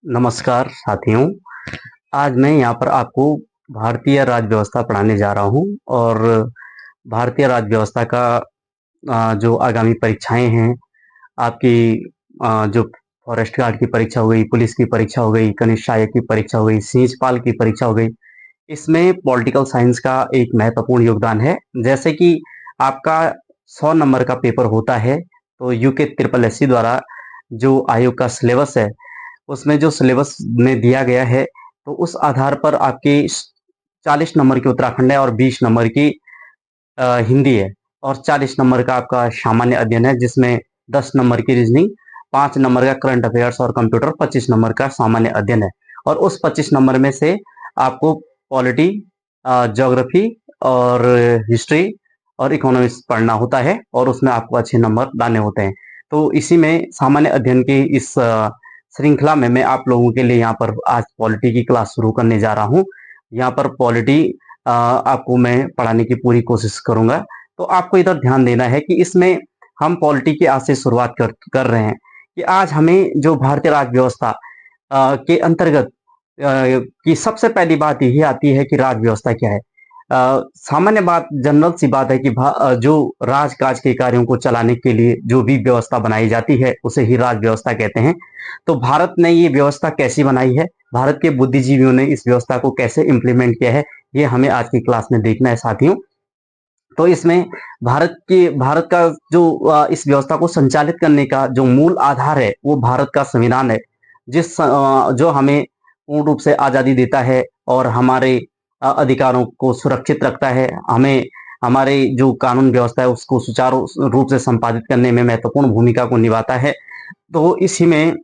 नमस्कार साथियों। आज मैं यहाँ पर आपको भारतीय राज्य व्यवस्था पढ़ाने जा रहा हूँ और भारतीय राज्य व्यवस्था का जो आगामी परीक्षाएं हैं, आपकी जो फॉरेस्ट गार्ड की परीक्षा हो गई, पुलिस की परीक्षा हो गई, कनिष्ठ सहायक की परीक्षा हो गई, सीजपाल की परीक्षा हो गई, इसमें पॉलिटिकल साइंस का एक महत्वपूर्ण योगदान है। जैसे कि आपका 100 नंबर का पेपर होता है, तो यूके ट्रिपल एससी द्वारा जो आयोग का सिलेबस है, उसमें जो सिलेबस में दिया गया है, तो उस आधार पर आपकी 40 नंबर की उत्तराखंड है और 20 नंबर की हिंदी है और 40 नंबर का आपका सामान्य अध्ययन है, जिसमें 10 नंबर की रीजनिंग, 5 नंबर का करंट अफेयर्स और कंप्यूटर, 25 नंबर का सामान्य अध्ययन है। और उस 25 नंबर में से आपको पॉलिटी, ज्योग्राफी और हिस्ट्री और इकोनॉमिक्स पढ़ना होता है और उसमें आपको अच्छे नंबर लाने होते हैं। तो इसी में सामान्य अध्ययन की इस श्रृंखला में मैं आप लोगों के लिए यहाँ पर आज पॉलिटी की क्लास शुरू करने जा रहा हूँ। यहाँ पर पॉलिटी आपको मैं पढ़ाने की पूरी कोशिश करूंगा। तो आपको इधर ध्यान देना है कि इसमें हम पॉलिटी की आज से शुरुआत कर रहे हैं कि आज हमें जो भारतीय राज्य व्यवस्था के अंतर्गत की सबसे पहली बात यही आती है कि राज्य व्यवस्था क्या है। सामान्य बात, जनरल सी बात है कि जो राजकाज के कार्यों को चलाने के लिए जो भी व्यवस्था बनाई जाती है, उसे ही राज्य व्यवस्था कहते हैं। तो भारत ने ये व्यवस्था कैसी बनाई है, भारत के बुद्धिजीवियों ने इस व्यवस्था को कैसे इंप्लीमेंट किया है, ये हमें आज की क्लास में देखना है साथियों। तो इसमें भारत का जो इस व्यवस्था को संचालित करने का जो मूल आधार है, वो भारत का संविधान है, जो हमें पूर्ण रूप से आजादी देता है और हमारे अधिकारों को सुरक्षित रखता है। हमें हमारे जो कानून व्यवस्था है उसको सुचारू रूप से संपादित करने में महत्वपूर्ण भूमिका को निभाता है। तो इसी में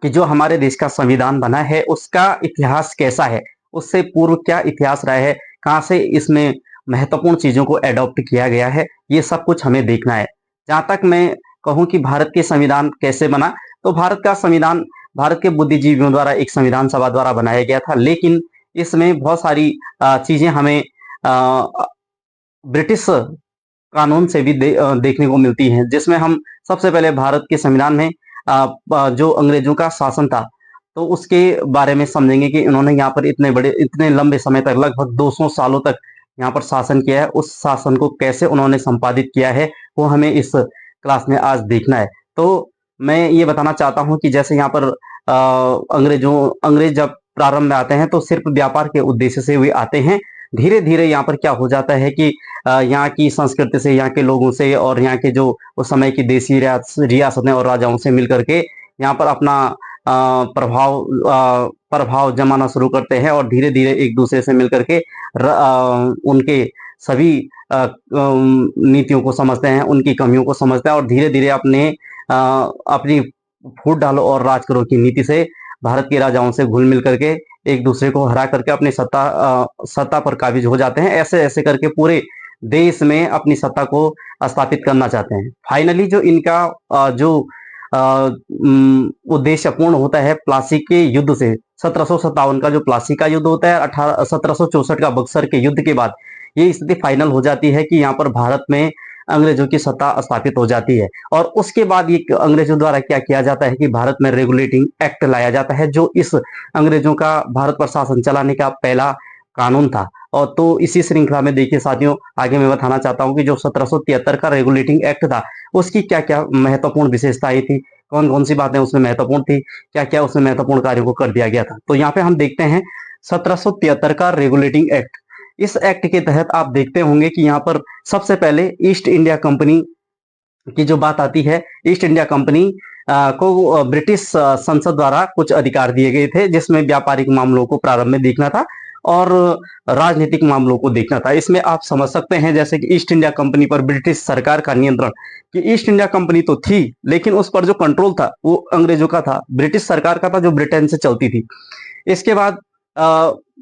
कि जो हमारे देश का संविधान बना है, उसका इतिहास कैसा है, उससे पूर्व क्या इतिहास रहा है, कहाँ से इसमें महत्वपूर्ण चीजों को एडॉप्ट किया गया है, ये सब कुछ हमें देखना है। जहां तक मैं कहूं कि भारत के संविधान कैसे बना, तो भारत का संविधान भारत के बुद्धिजीवियों द्वारा एक संविधान सभा द्वारा बनाया गया था, लेकिन इसमें बहुत सारी चीजें हमें ब्रिटिश कानून से भी देखने को मिलती हैं, जिसमें हम सबसे पहले भारत के संविधान में जो अंग्रेजों का शासन था, तो उसके बारे में समझेंगे कि इन्होंने यहाँ पर इतने लंबे समय तक, लगभग 200 सालों तक यहाँ पर शासन किया है। उस शासन को कैसे उन्होंने संपादित किया है, वो हमें इस क्लास में आज देखना है। तो मैं ये बताना चाहता हूँ कि जैसे यहाँ पर अंग्रेज जब प्रारंभ में आते हैं, तो सिर्फ व्यापार के उद्देश्य से वे आते हैं। धीरे धीरे यहाँ पर क्या हो जाता है कि यहाँ की संस्कृति से, यहाँ के लोगों से और यहाँ के जो उस समय की देसी रियासतें और राजाओं से मिलकर के यहाँ पर अपना प्रभाव जमाना शुरू करते हैं और धीरे धीरे एक दूसरे से मिलकर के उनके सभी नीतियों को समझते हैं, उनकी कमियों को समझते हैं और धीरे धीरे अपनी फूट डालो और राज करो की नीति से भारत के राजाओं से घुल मिल करके एक दूसरे को हरा करके अपनी सत्ता पर काबिज हो जाते हैं। ऐसे ऐसे करके पूरे देश में अपनी सत्ता को स्थापित करना चाहते हैं। फाइनली जो इनका जो उद्देश्य पूर्ण होता है प्लासी के युद्ध से, 1757 का जो प्लासी का युद्ध होता है, 1764 का बक्सर के युद्ध के बाद ये स्थिति फाइनल हो जाती है कि यहाँ पर भारत में अंग्रेजों की सत्ता स्थापित हो जाती है। और उसके बाद ये अंग्रेजों द्वारा क्या किया जाता है कि भारत में रेगुलेटिंग एक्ट लाया जाता है, जो इस अंग्रेजों का भारत पर शासन चलाने का पहला कानून था। और तो इसी श्रृंखला में देखिए साथियों, आगे मैं बताना चाहता हूँ कि जो 1773 का रेगुलेटिंग एक्ट था, उसकी क्या क्या महत्वपूर्ण विशेषताएं थी, कौन कौन सी बातें उसमें महत्वपूर्ण थी, क्या क्या उसमें महत्वपूर्ण कार्यों को कर दिया गया था। तो यहाँ पे हम देखते हैं 1773 का रेगुलेटिंग एक्ट। इस एक्ट के तहत आप देखते होंगे कि यहाँ पर सबसे पहले ईस्ट इंडिया कंपनी की जो बात आती है, ईस्ट इंडिया कंपनी को ब्रिटिश संसद द्वारा कुछ अधिकार दिए गए थे, जिसमें व्यापारिक मामलों को प्रारंभ में देखना था और राजनीतिक मामलों को देखना था। इसमें आप समझ सकते हैं जैसे कि ईस्ट इंडिया कंपनी पर ब्रिटिश सरकार का नियंत्रण, कि ईस्ट इंडिया कंपनी तो थी लेकिन उस पर जो कंट्रोल था वो अंग्रेजों का था, ब्रिटिश सरकार का था, जो ब्रिटेन से चलती थी। इसके बाद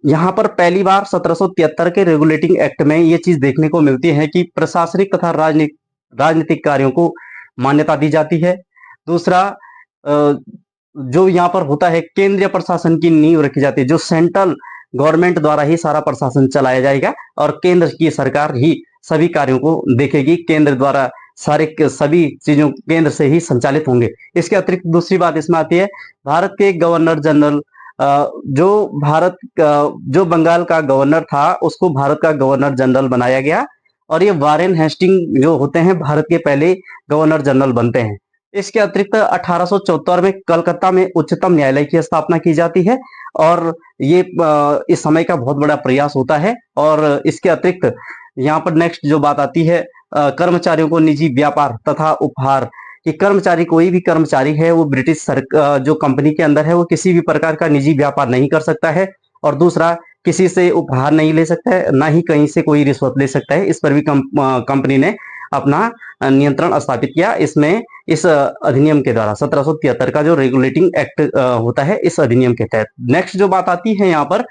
यहाँ पर पहली बार 1773 के रेगुलेटिंग एक्ट में ये चीज देखने को मिलती है कि प्रशासनिक तथा राजनीतिक कार्यों को मान्यता दी जाती है। दूसरा, जो यहाँ पर होता है, केंद्रीय प्रशासन की नींव रखी जाती है, जो सेंट्रल गवर्नमेंट द्वारा ही सारा प्रशासन चलाया जाएगा और केंद्र की सरकार ही सभी कार्यों को देखेगी, केंद्र द्वारा सभी चीजों केंद्र से ही संचालित होंगे। इसके अतिरिक्त दूसरी बात इसमें आती है, भारत के गवर्नर जनरल, जो बंगाल का गवर्नर था उसको भारत का गवर्नर जनरल बनाया गया, और ये वारेन हेस्टिंग जो होते हैं भारत के पहले गवर्नर जनरल बनते हैं। इसके अतिरिक्त 1874 में कलकत्ता में उच्चतम न्यायालय की स्थापना की जाती है, और ये इस समय का बहुत बड़ा प्रयास होता है। और इसके अतिरिक्त यहाँ पर नेक्स्ट जो बात आती है, कर्मचारियों को निजी व्यापार तथा उपहार, कि कर्मचारी, कोई भी कर्मचारी है वो ब्रिटिश सरकार जो कंपनी के अंदर है वो किसी भी प्रकार का निजी व्यापार नहीं कर सकता है, और दूसरा किसी से उपहार नहीं ले सकता है, ना ही कहीं से कोई रिश्वत ले सकता है। इस पर भी कंपनी ने अपना नियंत्रण स्थापित किया। इसमें इस अधिनियम के द्वारा 1773 का जो रेगुलेटिंग एक्ट होता है इस अधिनियम के तहत। नेक्स्ट जो बात आती है यहाँ पर,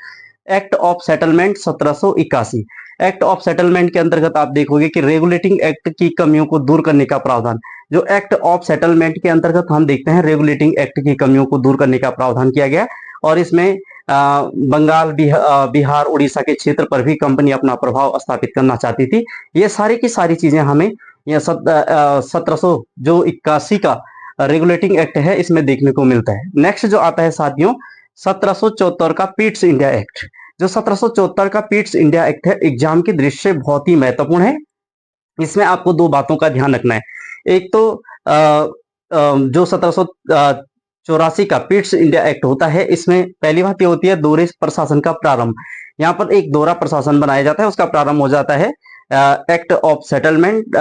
act of settlement 1781। Act of settlement के अंतर्गत आप देखोगे कि रेगुलेटिंग एक्ट की कमियों को दूर करने का प्रावधान, जो एक्ट ऑफ सेटलमेंट के अंतर्गत हम देखते हैं रेगुलेटिंग एक्ट की कमियों को दूर करने का प्रावधान किया गया, और इसमें बंगाल, बिहार, उड़ीसा के क्षेत्र पर भी कंपनी अपना प्रभाव स्थापित करना चाहती थी। ये सारी की सारी चीजें हमें यह 1781 का रेगुलेटिंग एक्ट है इसमें देखने को मिलता है। नेक्स्ट जो आता है साथियों, 1774 का पीट्स इंडिया एक्ट। जो 1774 का पीट्स इंडिया एक्ट है, एग्जाम की दृष्टि से बहुत ही महत्वपूर्ण है। इसमें आपको दो बातों का ध्यान रखना है। एक तो जो 1784 का पीट्स इंडिया एक्ट होता है, इसमें पहली बात ये होती है दोहरे प्रशासन का प्रारंभ। यहाँ पर एक दोहरा प्रशासन बनाया जाता है, उसका प्रारंभ हो जाता है एक्ट ऑफ सेटलमेंट।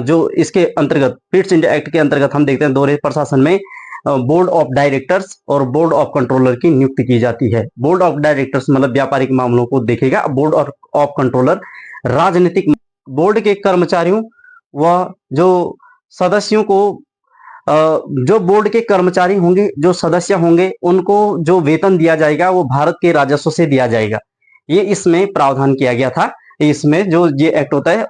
जो इसके अंतर्गत पीट्स इंडिया एक्ट के अंतर्गत हम देखते हैं दोहरे प्रशासन में बोर्ड ऑफ डायरेक्टर्स और बोर्ड ऑफ कंट्रोलर की नियुक्ति की जाती है। बोर्ड ऑफ डायरेक्टर्स मतलब व्यापारिक मामलों को देखेगा, बोर्ड ऑफ कंट्रोलर राजनीतिक। बोर्ड के कर्मचारियों व जो सदस्यों को, जो बोर्ड के कर्मचारी होंगे, जो सदस्य होंगे, उनको जो वेतन दिया जाएगा वो भारत के राजस्व से दिया जाएगा। ये इसमें प्रावधान किया गया था। इसमें जो ये एक्ट होता है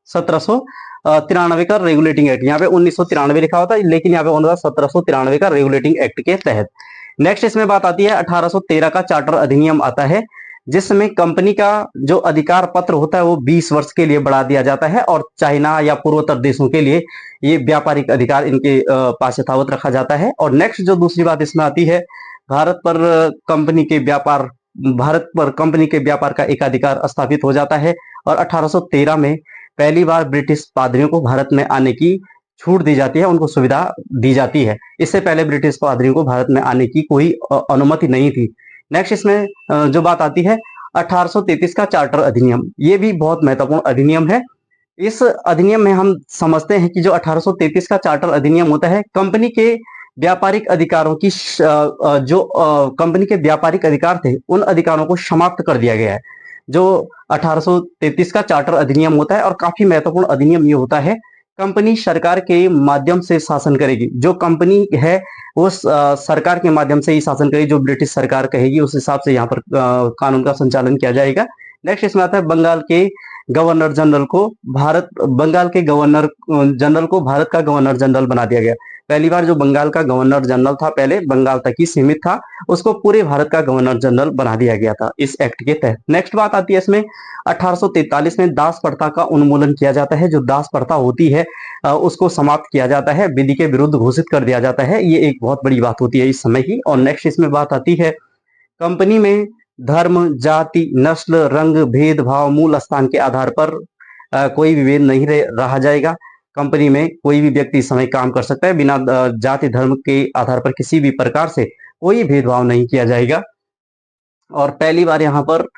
1793 का रेगुलेटिंग एक्ट, यहाँ पे 1993 लिखा होता है लेकिन यहाँ पे 1793 का रेगुलेटिंग एक्ट के तहत। नेक्स्ट इसमें बात आती है 1813 का चार्टर अधिनियम आता है, जिसमें कंपनी का जो अधिकार पत्र होता है वो 20 वर्ष के लिए बढ़ा दिया जाता है, और चाइना या पूर्वोत्तर देशों के लिए ये व्यापारिक अधिकार इनके पास यथावत रखा जाता है। और नेक्स्ट जो दूसरी बात इसमें आती है, भारत पर कंपनी के व्यापार का एकाधिकार स्थापित हो जाता है, और 1813 में पहली बार ब्रिटिश पादरियों को भारत में आने की छूट दी जाती है, उनको सुविधा दी जाती है। इससे पहले ब्रिटिश पादरियों को भारत में आने की कोई अनुमति नहीं थी। नेक्स्ट इसमें जो बात आती है 1833 का चार्टर अधिनियम, ये भी बहुत महत्वपूर्ण अधिनियम है। इस अधिनियम में हम समझते हैं कि जो 1833 का चार्टर अधिनियम होता है, कंपनी के व्यापारिक अधिकारों की जो कंपनी के व्यापारिक अधिकार थे उन अधिकारों को समाप्त कर दिया गया है। जो 1833 का चार्टर अधिनियम होता है, और काफी महत्वपूर्ण अधिनियम ये होता है, कंपनी सरकार के माध्यम से शासन करेगी। जो कंपनी है वो सरकार के माध्यम से ही शासन करेगी, जो ब्रिटिश सरकार कहेगी उस हिसाब से यहाँ पर कानून का संचालन किया जाएगा। नेक्स्ट इसमें आता है बंगाल के गवर्नर जनरल को भारत का गवर्नर जनरल बना दिया गया। पहली बार जो बंगाल का गवर्नर जनरल था, पहले बंगाल तक ही सीमित था, उसको पूरे भारत का गवर्नर जनरल बना दिया गया था इस एक्ट के तहत। नेक्स्ट बात आती है इसमें 1843 में दास प्रथा का उन्मूलन किया जाता है। जो दास प्रथा होती है उसको समाप्त किया जाता है, विधि के विरुद्ध घोषित कर दिया जाता है। ये एक बहुत बड़ी बात होती है इस समय की। और नेक्स्ट इसमें बात आती है कंपनी में धर्म, जाति, नस्ल, रंग, भेदभाव, मूल स्थान के आधार पर कोई विभेद नहीं रहा जाएगा। कंपनी में कोई भी व्यक्ति इस समय काम कर सकता है, बिना जाति धर्म के आधार पर किसी भी प्रकार से कोई भेदभाव नहीं किया जाएगा। और पहली बार यहाँ पर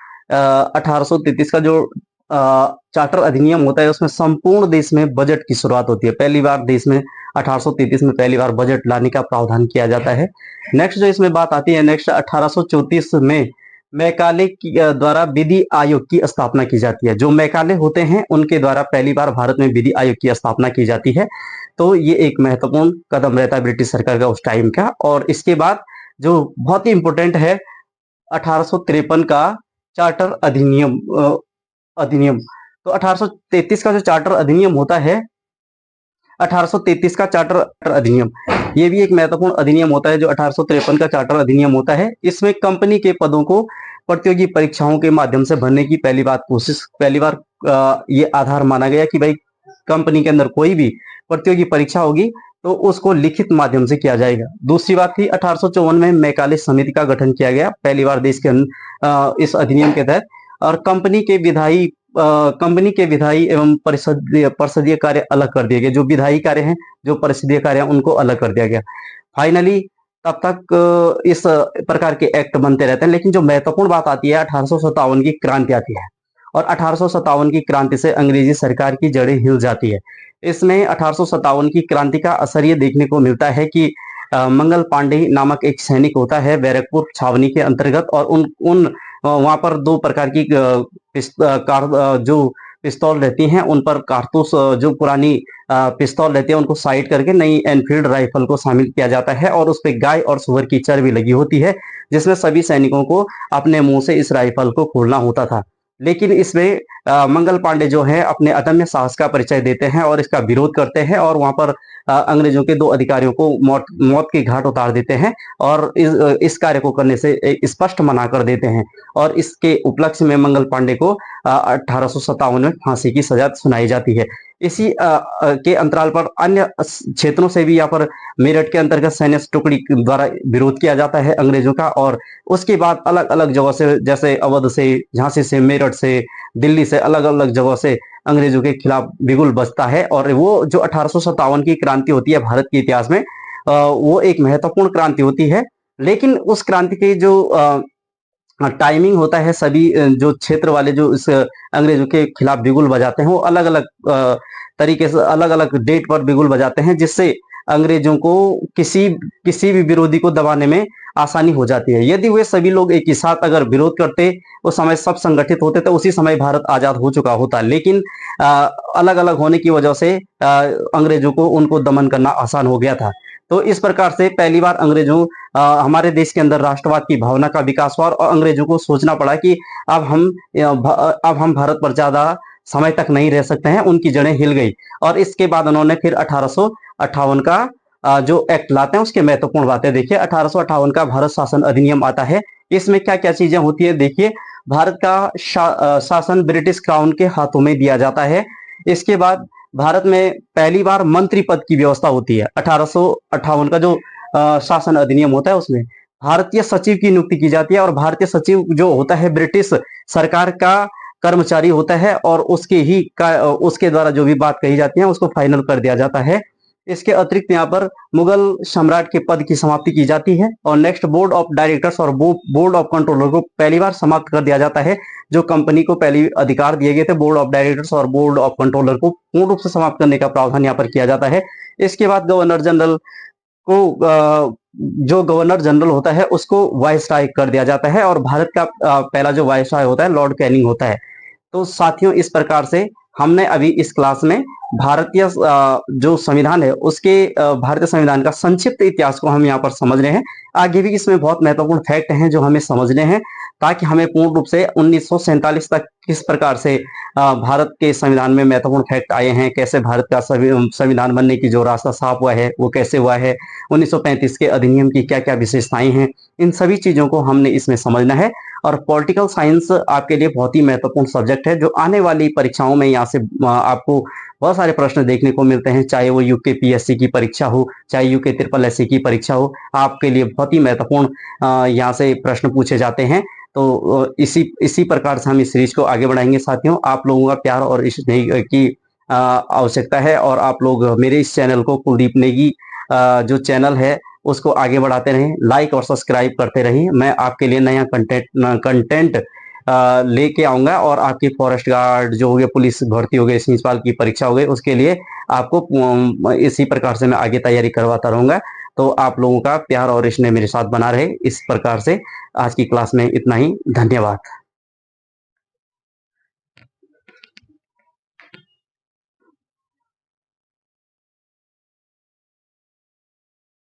1833 का जो चार्टर अधिनियम होता है उसमें संपूर्ण देश में बजट की शुरुआत होती है। पहली बार देश में 1833 में पहली बार बजट लाने का प्रावधान किया जाता है। नेक्स्ट जो इसमें बात आती है, नेक्स्ट 1834 में मैकाले द्वारा विधि आयोग की स्थापना की जाती है। जो मैकाले होते हैं उनके द्वारा पहली बार भारत में विधि आयोग की स्थापना की जाती है। तो ये एक महत्वपूर्ण कदम रहता है ब्रिटिश सरकार का उस टाइम का। और इसके बाद जो बहुत ही इंपॉर्टेंट है 1853 का चार्टर अधिनियम। तो 1833 का जो चार्टर अधिनियम होता है, 1833 का चार्टर अधिनियम, ये भी एक महत्वपूर्ण अधिनियम होता है जो 1853 का चार्टर अधिनियम होता है। इसमें कंपनी के पदों को प्रतियोगी परीक्षाओं के माध्यम से भरने की पहली बार ये आधार माना गया कि भाई कंपनी के अंदर कोई भी प्रतियोगी परीक्षा होगी तो उसको लिखित माध्यम से किया जाएगा। दूसरी बात थी 1854 में मैकाले समिति का गठन किया गया, पहली बार देश के इस अधिनियम के तहत। और कंपनी के विधायी एवं परिषदीय कार्य अलग कर दिए गए। जो विधायी कार्य हैं, जो परिषदीय कार्य हैं, उनको अलग कर दिया गया। फाइनली तब तक इस प्रकार के एक्ट बनते रहते हैं, लेकिन जो महत्वपूर्ण बात आती है 1857 की क्रांति आती है, और 1857 की क्रांति से अंग्रेजी सरकार की जड़ें हिल जाती है। इसमें 1857 की क्रांति का असर ये देखने को मिलता है कि मंगल पांडे नामक एक सैनिक होता है बैरकपुर छावनी के अंतर्गत, और उन वहां पर दो प्रकार की जो पिस्तौल रहती हैं उन पर कारतूस, जो पुरानी पिस्तौल रहती है उनको साइड करके नई एनफील्ड राइफल को शामिल किया जाता है, और उस पर गाय और सुअर की चर्बी लगी होती है, जिसमें सभी सैनिकों को अपने मुंह से इस राइफल को खोलना होता था। लेकिन इसमें मंगल पांडे जो है अपने अदम्य साहस का परिचय देते हैं और इसका विरोध करते हैं, और वहां पर अंग्रेजों के दो अधिकारियों को मौत की घाट उतार देते हैं, और इस कार्य को करने से स्पष्ट मना कर देते हैं। और इसके उपलक्ष्य में मंगल पांडे को 1857 में फांसी की सजा सुनाई जाती है। इसी के अंतराल पर अन्य क्षेत्रों से भी यहाँ पर मेरठ के अंतर्गत सैन्य टुकड़ी द्वारा विरोध किया जाता है अंग्रेजों का, और उसके बाद अलग अलग जगह से, जैसे अवध से, झांसी से, मेरठ से, दिल्ली से, अलग अलग जगह से अंग्रेजों के खिलाफ बिगुल बजता है। और वो जो 1857 की क्रांति होती है भारत के इतिहास में, वो एक महत्वपूर्ण क्रांति होती है। लेकिन उस क्रांति के जो टाइमिंग होता है, सभी जो क्षेत्र वाले जो इस अंग्रेजों के खिलाफ बिगुल बजाते हैं, वो अलग अलग तरीके से अलग अलग डेट पर बिगुल बजाते हैं, जिससे अंग्रेजों को किसी भी विरोधी को दबाने में आसानी हो जाती है। यदि वे सभी लोग एक ही साथ अगर विरोध करते, उस समय सब संगठित होते, तो उसी समय भारत आजाद हो चुका होता। लेकिन अलग अलग होने की वजह से अंग्रेजों को उनको दमन करना आसान हो गया था। तो इस प्रकार से पहली बार अंग्रेजों हमारे देश के अंदर राष्ट्रवाद की भावना का विकास हुआ, और अंग्रेजों को सोचना पड़ा कि अब हम भारत पर ज्यादा समय तक नहीं रह सकते हैं। उनकी जड़ें हिल गई, और इसके बाद उन्होंने फिर 1858 का जो एक्ट लाते हैं, उसके महत्वपूर्ण बातें देखिए। 1858 का भारत शासन अधिनियम आता है। इसमें क्या क्या चीजें होती है देखिए। भारत का शासन ब्रिटिश क्राउन के हाथों में दिया जाता है। इसके बाद भारत में पहली बार मंत्री पद की व्यवस्था होती है। 1858 का जो शासन अधिनियम होता है, उसमें भारतीय सचिव की नियुक्ति की जाती है, और भारतीय सचिव जो होता है ब्रिटिश सरकार का कर्मचारी होता है, और उसके द्वारा जो भी बात कही जाती है उसको फाइनल कर दिया जाता है। इसके अतिरिक्त यहाँ पर मुगल सम्राट के पद की समाप्ति की जाती है, और नेक्स्ट बोर्ड ऑफ डायरेक्टर्स और बोर्ड ऑफ कंट्रोलर को पहली बार समाप्त कर दिया जाता है। जो कंपनी को पहले अधिकार दिए गए थे बोर्ड ऑफ डायरेक्टर्स और बोर्ड ऑफ कंट्रोलर को पूर्ण रूप से समाप्त करने का प्रावधान यहाँ पर किया जाता है। इसके बाद गवर्नर जनरल को जो गवर्नर जनरल होता है उसको वायसराय कर दिया जाता है, और भारत का पहला जो वायसराय होता है लॉर्ड कैनिंग होता है। तो साथियों, इस प्रकार से हमने अभी इस क्लास में भारतीय जो संविधान है उसके भारतीय संविधान का संक्षिप्त इतिहास को हम यहाँ पर समझ रहे हैं। आगे भी इसमें बहुत महत्वपूर्ण फैक्ट हैं जो हमें समझने हैं, ताकि हमें पूर्ण रूप से 1947 तक किस प्रकार से भारत के संविधान में महत्वपूर्ण फैक्ट आए हैं, कैसे भारत का संविधान बनने की जो रास्ता साफ हुआ है वो कैसे हुआ है, 1935 के अधिनियम की क्या क्या विशेषताएं हैं, इन सभी चीजों को हमने इसमें समझना है। और पॉलिटिकल साइंस आपके लिए बहुत ही महत्वपूर्ण सब्जेक्ट है, जो आने वाली परीक्षाओं में यहाँ से आपको बहुत सारे प्रश्न देखने को मिलते हैं, चाहे वो यूके पीएससी की परीक्षा हो, चाहे यूके ट्रिपल एससी की परीक्षा हो, आपके लिए बहुत ही महत्वपूर्ण यहाँ से प्रश्न पूछे जाते हैं। तो इसी प्रकार से हम इस सीरीज को आगे बढ़ाएंगे। साथियों, आप लोगों का प्यार और स्नेह की आवश्यकता है, और आप लोग मेरे इस चैनल को, कुलदीप नेगी जो चैनल है उसको आगे बढ़ाते रहें, लाइक और सब्सक्राइब करते रहिए। मैं आपके लिए नया कंटेंट लेके आऊंगा, और आपकी फॉरेस्ट गार्ड जो हो गए, पुलिस भर्ती हो गई, सिंचाई की परीक्षा हो गई, उसके लिए आपको इसी प्रकार से मैं आगे तैयारी करवाता रहूंगा। तो आप लोगों का प्यार और स्नेह मेरे साथ बना रहे। इस प्रकार से आज की क्लास में इतना ही। धन्यवाद।